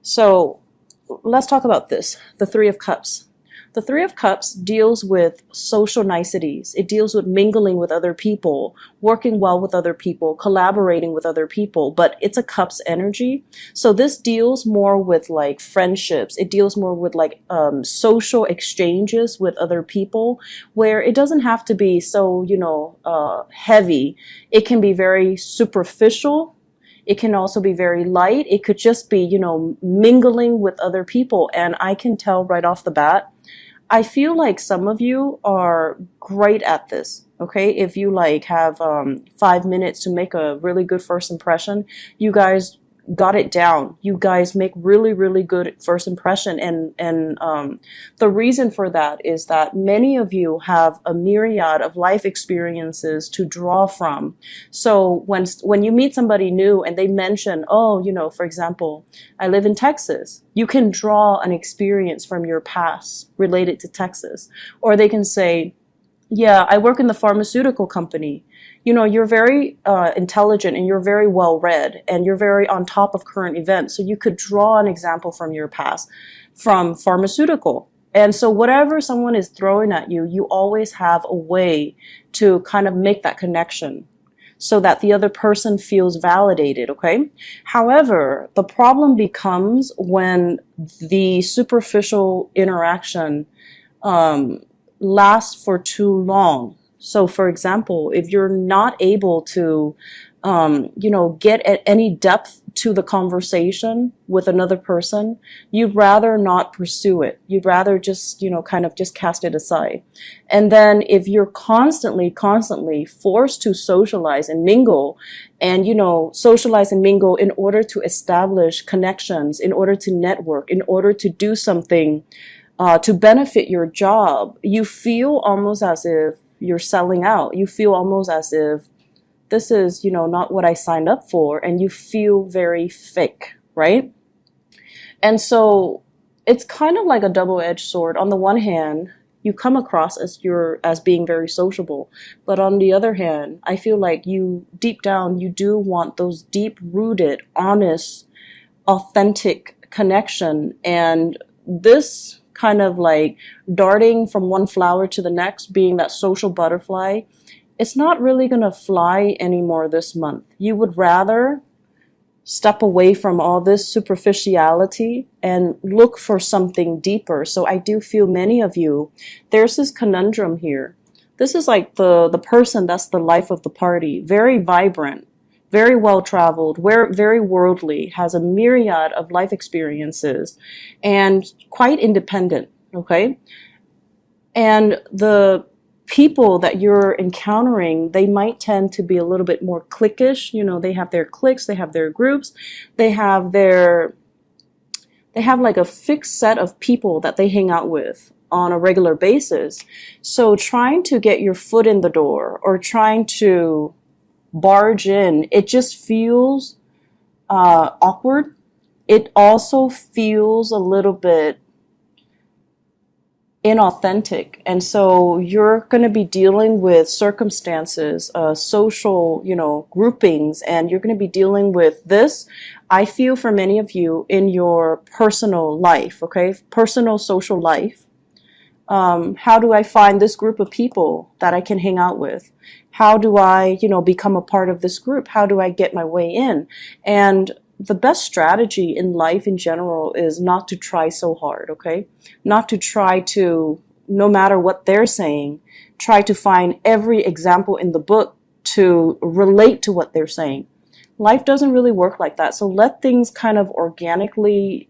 So let's talk about this, the Three of Cups. The Three of Cups deals with social niceties. It deals with mingling with other people, working well with other people, collaborating with other people, but it's a Cups energy. So this deals more with like friendships. It deals more with like social exchanges with other people, where it doesn't have to be so, heavy. It can be very superficial. It can also be very light. It could just be, mingling with other people. And I can tell right off the bat, I feel like some of you are great at this. Okay. If you like have 5 minutes to make a really good first impression, you guys got it down. You guys make really, really good first impression. And the reason for that is that many of you have a myriad of life experiences to draw from. So when you meet somebody new and they mention, oh, for example, I live in Texas, you can draw an experience from your past related to Texas. Or they can say, yeah, I work in the pharmaceutical company. You're very intelligent and you're very well read and you're very on top of current events. So you could draw an example from your past from pharmaceutical. And so whatever someone is throwing at you, you always have a way to kind of make that connection so that the other person feels validated, okay? However, the problem becomes when the superficial interaction lasts for too long. So for example, if you're not able to, get at any depth to the conversation with another person, you'd rather not pursue it. You'd rather just, kind of just cast it aside. And then if you're constantly forced to socialize and mingle and, socialize and mingle in order to establish connections, in order to network, in order to do something to benefit your job, you feel almost as if you're selling out. You feel almost as if this is, not what I signed up for, and you feel very fake, right? And so it's kind of like a double-edged sword. On the one hand, you come across as being very sociable, but on the other hand, I feel like deep down, you do want those deep-rooted, honest, authentic connection. And this kind of like darting from one flower to the next, being that social butterfly, it's not really going to fly anymore this month. You would rather step away from all this superficiality and look for something deeper. So I do feel many of you, there's this conundrum here. This is like the person that's the life of the party, very vibrant, very well-traveled, very worldly, has a myriad of life experiences, and quite independent, okay? And the people that you're encountering, they might tend to be a little bit more cliquish. They have their cliques, they have their groups, they have like a fixed set of people that they hang out with on a regular basis. So trying to get your foot in the door or trying to barge in, it just feels awkward. It also feels a little bit inauthentic. And so you're going to be dealing with circumstances, social, groupings, and you're going to be dealing with this, I feel, for many of you in your personal life, okay? Personal social life. How do I find this group of people that I can hang out with? How do I, become a part of this group? How do I get my way in? And the best strategy in life in general is not to try so hard, okay? Not to try to, no matter what they're saying, try to find every example in the book to relate to what they're saying. Life doesn't really work like that. So let things kind of organically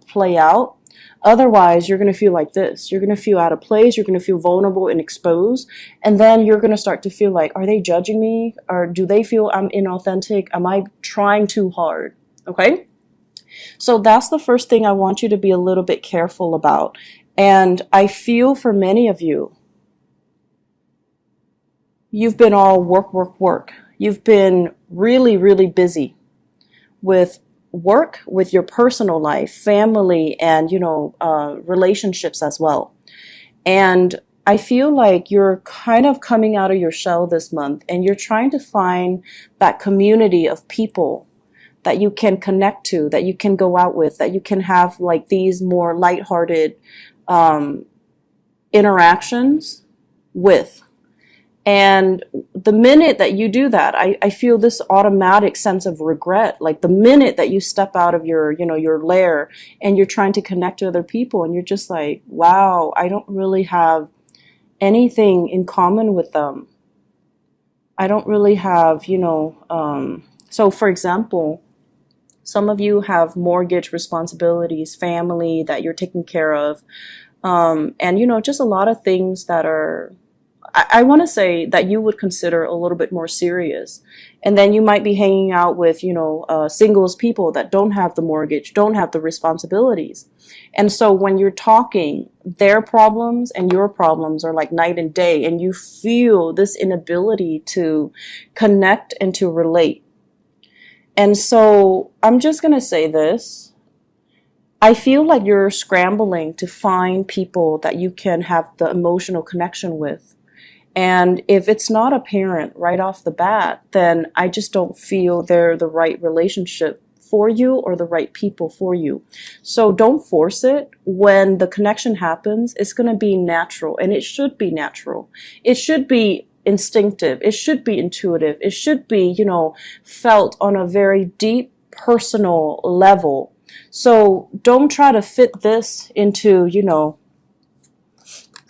play out. Otherwise, you're going to feel like this. You're going to feel out of place. You're going to feel vulnerable and exposed. And then you're going to start to feel like, are they judging me? Or do they feel I'm inauthentic? Am I trying too hard? Okay? So that's the first thing I want you to be a little bit careful about. And I feel for many of you, you've been all work. You've been really, really busy with work, with your personal life, family, and, relationships as well. And I feel like you're kind of coming out of your shell this month and you're trying to find that community of people that you can connect to, that you can go out with, that you can have like these more lighthearted interactions with. And the minute that you do that, I feel this automatic sense of regret. Like the minute that you step out of your, your lair and you're trying to connect to other people and you're just like, wow, I don't really have anything in common with them. I don't really have, so for example, some of you have mortgage responsibilities, family that you're taking care of, and, just a lot of things that are, I want to say that you would consider a little bit more serious. And then you might be hanging out with, singles people that don't have the mortgage, don't have the responsibilities. And so when you're talking, their problems and your problems are like night and day, and you feel this inability to connect and to relate. And so I'm just going to say this. I feel like you're scrambling to find people that you can have the emotional connection with. And if it's not apparent right off the bat, then I just don't feel they're the right relationship for you or the right people for you. So don't force it. When the connection happens, it's going to be natural, and it should be natural. It should be instinctive. It should be intuitive. It should be, felt on a very deep personal level. So don't try to fit this into,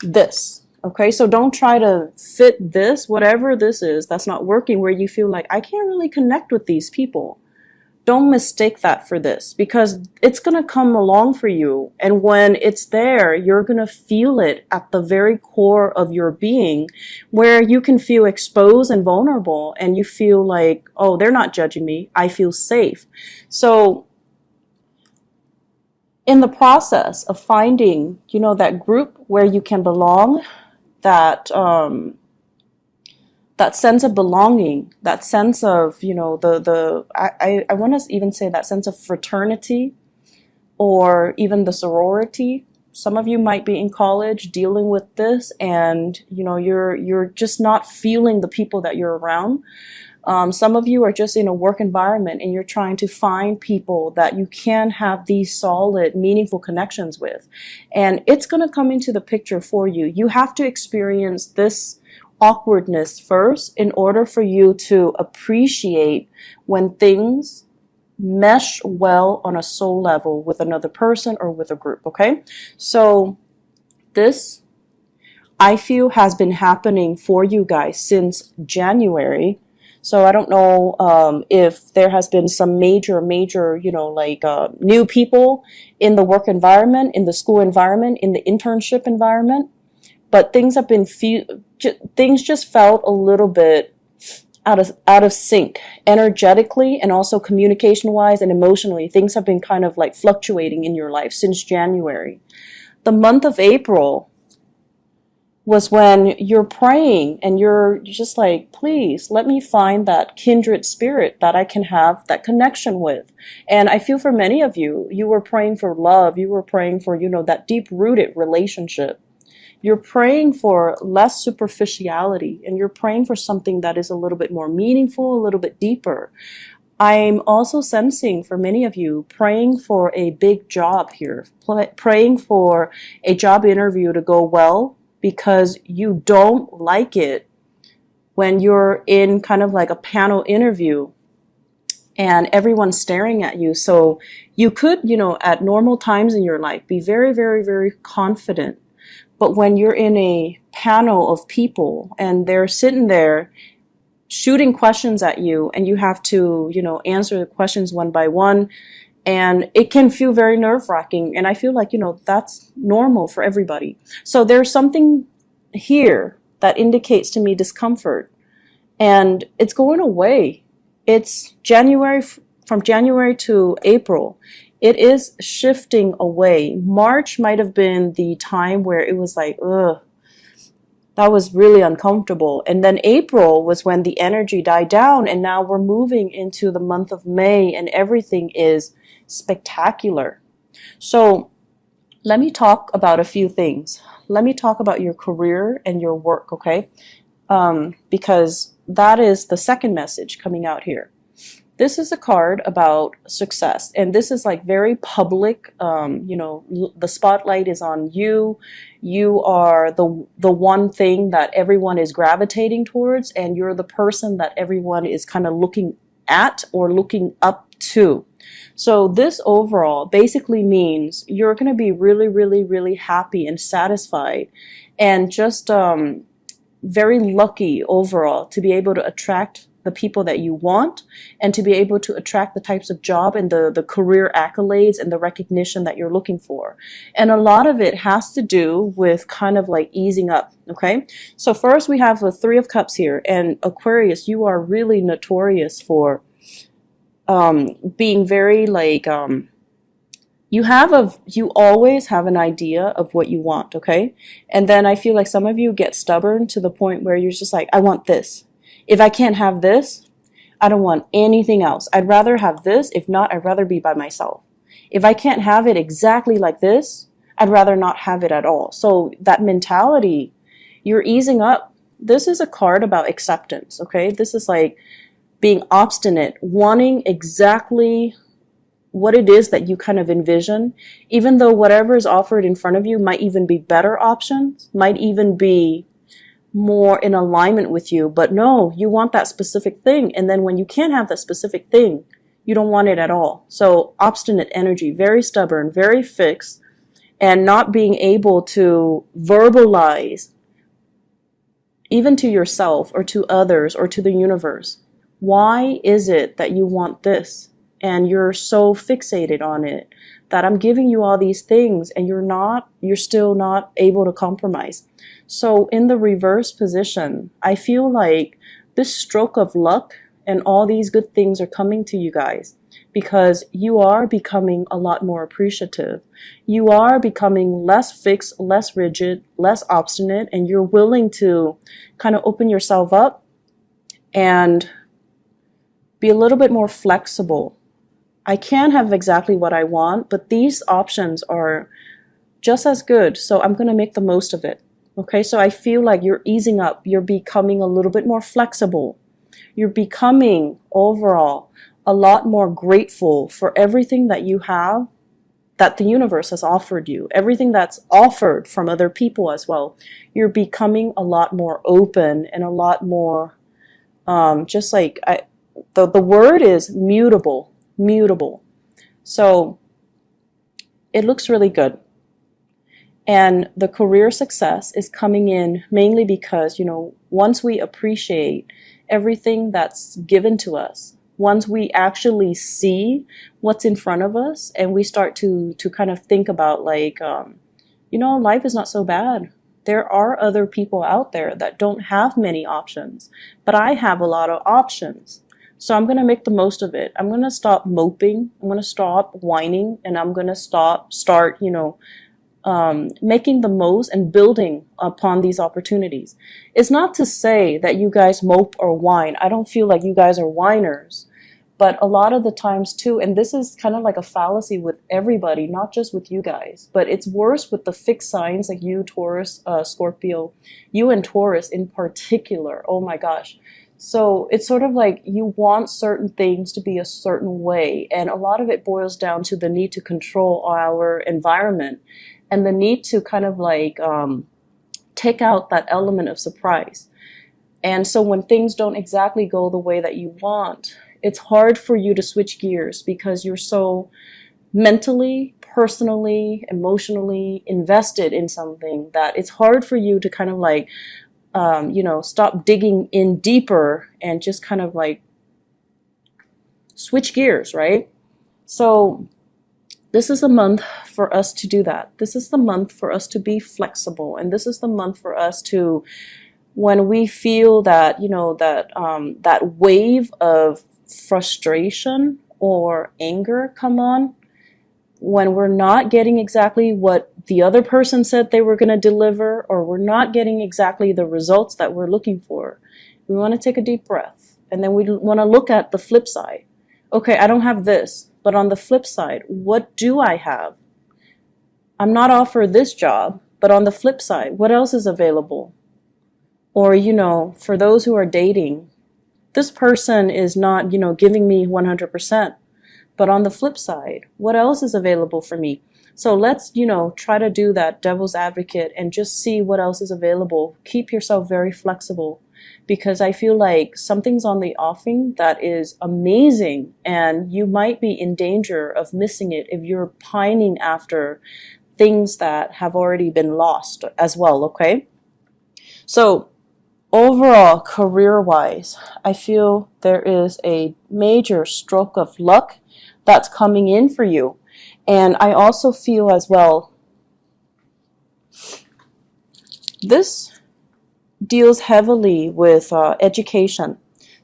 this. Okay, so don't try to fit this, whatever this is, that's not working, where you feel like, I can't really connect with these people. Don't mistake that for this, because it's going to come along for you. And when it's there, you're going to feel it at the very core of your being, where you can feel exposed and vulnerable, and you feel like, oh, they're not judging me. I feel safe. So in the process of finding, that group where you can belong, that sense of belonging, that sense of, I want to even say that sense of fraternity, or even the sorority. Some of you might be in college dealing with this, and, you're just not feeling the people that you're around. Some of you are just in a work environment, and you're trying to find people that you can have these solid, meaningful connections with. And it's going to come into the picture for you. You have to experience this awkwardness first in order for you to appreciate when things mesh well on a soul level with another person or with a group, okay? So this, I feel, has been happening for you guys since January. So I don't know if there has been some major, new people in the work environment, in the school environment, in the internship environment. But things have been things just felt a little bit out of sync energetically, and also communication wise and emotionally. Things have been kind of like fluctuating in your life since January. The month of April was when you're praying and you're just like, please let me find that kindred spirit that I can have that connection with. And I feel for many of you, you were praying for love. You were praying for, that deep rooted relationship. You're praying for less superficiality, and you're praying for something that is a little bit more meaningful, a little bit deeper. I'm also sensing for many of you praying for a big job here, praying for a job interview to go well, because you don't like it when you're in kind of like a panel interview and everyone's staring at you. So you could, at normal times in your life, be very, very, very confident. But when you're in a panel of people and they're sitting there shooting questions at you, and you have to, answer the questions one by one, and it can feel very nerve-wracking. And I feel like, that's normal for everybody. So there's something here that indicates to me discomfort, and it's going away. It's from January to April. It is shifting away. March might have been the time where it was like, ugh, that was really uncomfortable. And then April was when the energy died down, and now we're moving into the month of May, and everything is spectacular. So let me talk about a few things. Let me talk about your career and your work, okay? Because that is the second message coming out here. This is a card about success, and this is like very public. The spotlight is on you. You are the one thing that everyone is gravitating towards, and you're the person that everyone is kind of looking at or looking up to. So this overall basically means you're going to be really, really, really happy and satisfied, and just very lucky overall to be able to attract the people that you want, and to be able to attract the types of job and the career accolades and the recognition that you're looking for. And a lot of it has to do with kind of like easing up. Okay, so first we have the Three of Cups here, and Aquarius, you are really notorious for being very like you always have an idea of what you want. Okay, and then I feel like some of you get stubborn to the point where you're just like, I want this. If I can't have this, I don't want anything else. I'd rather have this. If not, I'd rather be by myself. If I can't have it exactly like this, I'd rather not have it at all. So that mentality, you're easing up. This is a card about acceptance, okay? This is like being obstinate, wanting exactly what it is that you kind of envision, even though whatever is offered in front of you might even be better options, might even be more in alignment with you. But no, you want that specific thing. And then when you can't have that specific thing, you don't want it at all. So obstinate energy, very stubborn, very fixed, and not being able to verbalize even to yourself or to others or to the universe, why is it that you want this? And you're so fixated on it that I'm giving you all these things and you're still not able to compromise. So in the reverse position, I feel like this stroke of luck and all these good things are coming to you guys because you are becoming a lot more appreciative. You are becoming less fixed, less rigid, less obstinate, and you're willing to kind of open yourself up and be a little bit more flexible. I can't have exactly what I want, but these options are just as good, so I'm going to make the most of it. Okay, so I feel like you're easing up. You're becoming a little bit more flexible. You're becoming overall a lot more grateful for everything that you have, that the universe has offered you, everything that's offered from other people as well. You're becoming a lot more open and a lot more, just like, the word is mutable. So it looks really good. And the career success is coming in mainly because, once we appreciate everything that's given to us, once we actually see what's in front of us and we start to kind of think about like, life is not so bad. There are other people out there that don't have many options, but I have a lot of options. So I'm going to make the most of it. I'm going to stop moping. I'm going to stop whining, and I'm going to start, making the most and building upon these opportunities. It's not to say that you guys mope or whine. I don't feel like you guys are whiners. But a lot of the times too, and this is kind of like a fallacy with everybody, not just with you guys, but it's worse with the fixed signs like you, Taurus, Scorpio, you and Taurus in particular. Oh my gosh. So it's sort of like you want certain things to be a certain way. And a lot of it boils down to the need to control our environment and the need to kind of like take out that element of surprise. And so when things don't exactly go the way that you want, it's hard for you to switch gears because you're so mentally, personally, emotionally invested in something that it's hard for you to kind of like, stop digging in deeper and just kind of like switch gears, right? So this is a month for us to do that. This is the month for us to be flexible. And this is the month for us to, when we feel that, that wave of frustration or anger come on, when we're not getting exactly what the other person said they were going to deliver, or we're not getting exactly the results that we're looking for, we want to take a deep breath. And then we want to look at the flip side. Okay, I don't have this, but on the flip side, what do I have? I'm not offered this job, but on the flip side, what else is available? Or, for those who are dating, this person is not, giving me 100%. But on the flip side, what else is available for me? So let's, try to do that devil's advocate and just see what else is available. Keep yourself very flexible, because I feel like something's on the offing that is amazing, and you might be in danger of missing it if you're pining after things that have already been lost as well, okay? So overall, career-wise, I feel there is a major stroke of luck that's coming in for you. And I also feel as well, this deals heavily with education.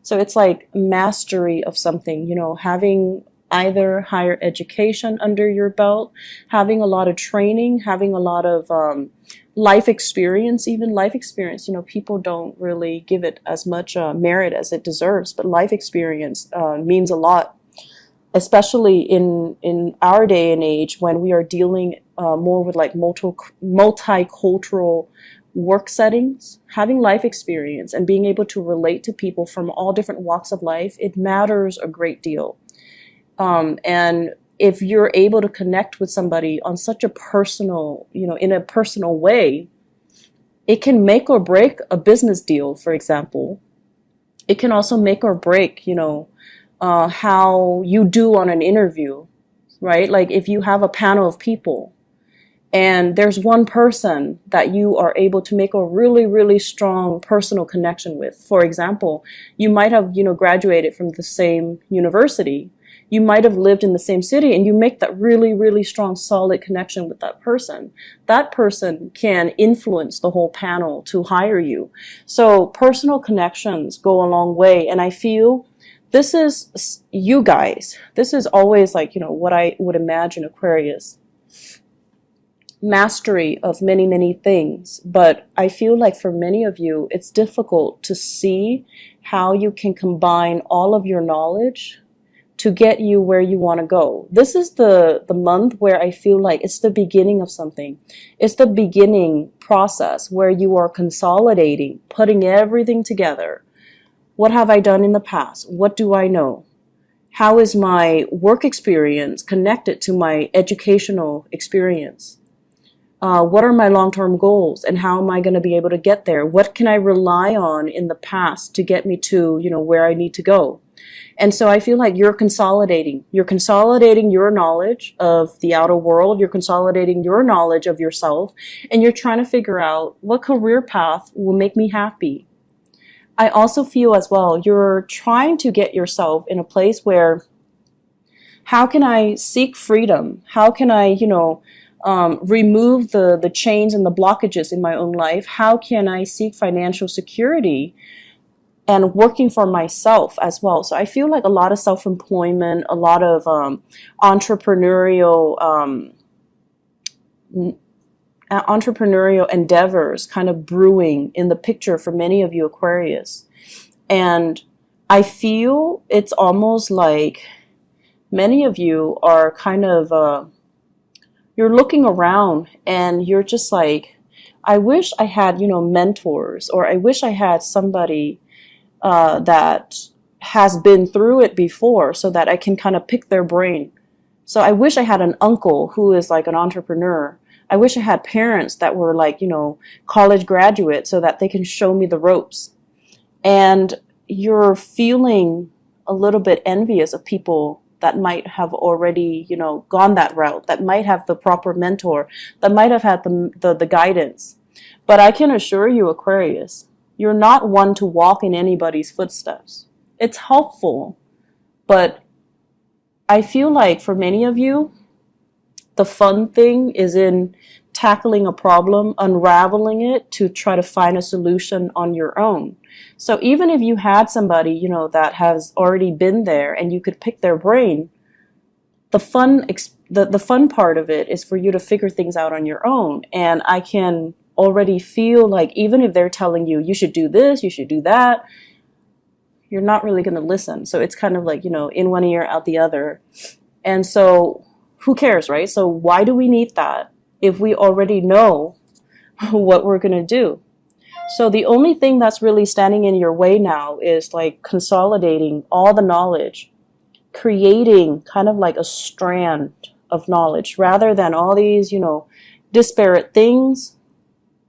So it's like mastery of something, having either higher education under your belt, having a lot of training, having a lot of life experience. Even life experience, people don't really give it as much merit as it deserves, but life experience means a lot, especially in our day and age when we are dealing more with like multicultural work settings. Having life experience and being able to relate to people from all different walks of life, it matters a great deal. And if you're able to connect with somebody on such a personal, in a personal way, it can make or break a business deal, for example. It can also make or break, how you do on an interview, right? Like if you have a panel of people and there's one person that you are able to make a really, really strong personal connection with. For example, you might have, graduated from the same university. You might have lived in the same city, and you make that really, really strong, solid connection with that person. That person can influence the whole panel to hire you. So personal connections go a long way. And I feel this is, you guys, this is always like, what I would imagine Aquarius. Mastery of many, many things. But I feel like for many of you, it's difficult to see how you can combine all of your knowledge to get you where you want to go. This is the month where I feel like it's the beginning of something. It's the beginning process where you are consolidating, putting everything together. What have I done in the past? What do I know? How is my work experience connected to my educational experience? What are my long-term goals, and how am I going to be able to get there? What can I rely on in the past to get me to, where I need to go? And so I feel like you're consolidating. You're consolidating your knowledge of the outer world. You're consolidating your knowledge of yourself. And you're trying to figure out what career path will make me happy. I also feel as well, you're trying to get yourself in a place where, how can I seek freedom? How can I, remove the chains and the blockages in my own life? How can I seek financial security and working for myself as well? So I feel like a lot of self-employment, a lot of entrepreneurial endeavors kind of brewing in the picture for many of you Aquarius. And I feel it's almost like many of you are kind of, you're looking around and you're just like, I wish I had, mentors, or I wish I had somebody that has been through it before so that I can kind of pick their brain. So I wish I had an uncle who is like an entrepreneur. I wish I had parents that were like, college graduates so that they can show me the ropes. And you're feeling a little bit envious of people that might have already, gone that route, that might have the proper mentor, that might have had the guidance. But I can assure you, Aquarius, you're not one to walk in anybody's footsteps. It's helpful, but I feel like for many of you, the fun thing is in tackling a problem, unraveling it to try to find a solution on your own. So even if you had somebody, that has already been there and you could pick their brain, the fun part of it is for you to figure things out on your own. And I can already feel like even if they're telling you, you should do this, you should do that, you're not really going to listen. So it's kind of like, in one ear, out the other. And so who cares, right? So why do we need that if we already know what we're going to do? So the only thing that's really standing in your way now is like consolidating all the knowledge, creating kind of like a strand of knowledge rather than all these, disparate things.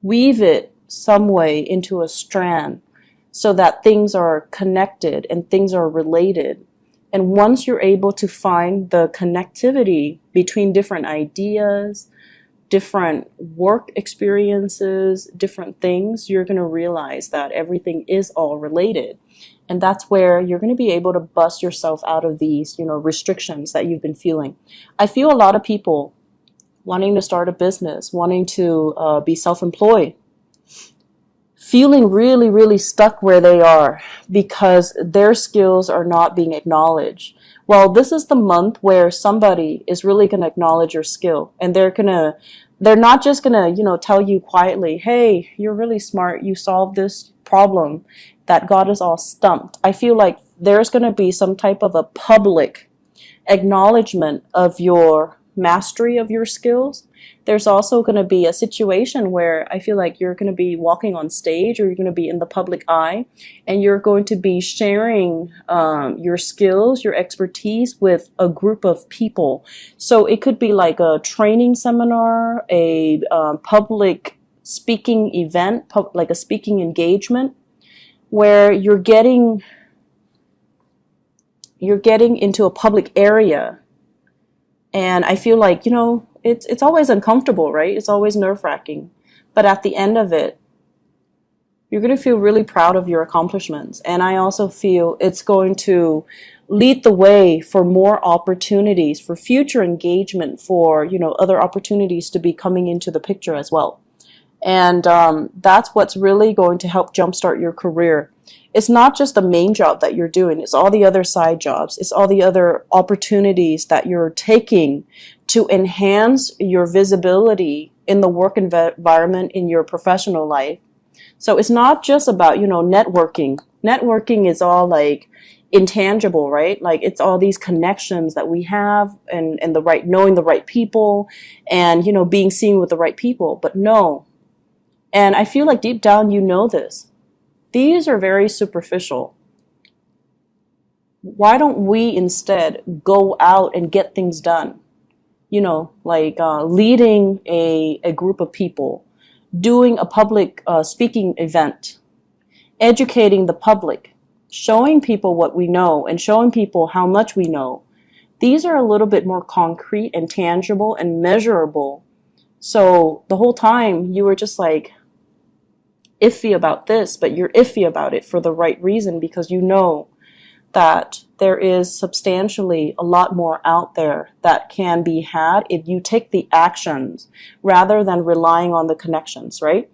Weave it some way into a strand so that things are connected and things are related. And once you're able to find the connectivity between different ideas, different work experiences, different things, you're going to realize that everything is all related. And that's where you're going to be able to bust yourself out of these, restrictions that you've been feeling. I feel a lot of people wanting to start a business, wanting to be self-employed, feeling really, really stuck where they are because their skills are not being acknowledged. Well, this is the month where somebody is really going to acknowledge your skill, and they're not just going to, tell you quietly, hey, you're really smart, you solved this problem that got us all stumped. I feel like there's going to be some type of a public acknowledgement of your mastery of your skills. There's also going to be a situation where I feel like you're going to be walking on stage, or you're going to be in the public eye, and you're going to be sharing your skills, your expertise with a group of people. So it could be like a training seminar, a public speaking event, like a speaking engagement, where you're getting into a public area. And I feel like, it's always uncomfortable, right? It's always nerve-wracking. But at the end of it, you're going to feel really proud of your accomplishments. And I also feel it's going to lead the way for more opportunities, for future engagement, for, other opportunities to be coming into the picture as well. And that's what's really going to help jumpstart your career. It's not just the main job that you're doing. It's all the other side jobs. It's all the other opportunities that you're taking to enhance your visibility in the work environment, in your professional life. So it's not just about, networking. Networking is all like intangible, right? Like it's all these connections that we have, and knowing the right people, and, being seen with the right people. But no. And I feel like deep down, this. These are very superficial. Why don't we instead go out and get things done? Leading a group of people, doing a public speaking event, educating the public, showing people what we know and showing people how much we know. These are a little bit more concrete and tangible and measurable. So the whole time you were just like iffy about this, but you're iffy about it for the right reason, because you know that there is substantially a lot more out there that can be had if you take the actions rather than relying on the connections, right?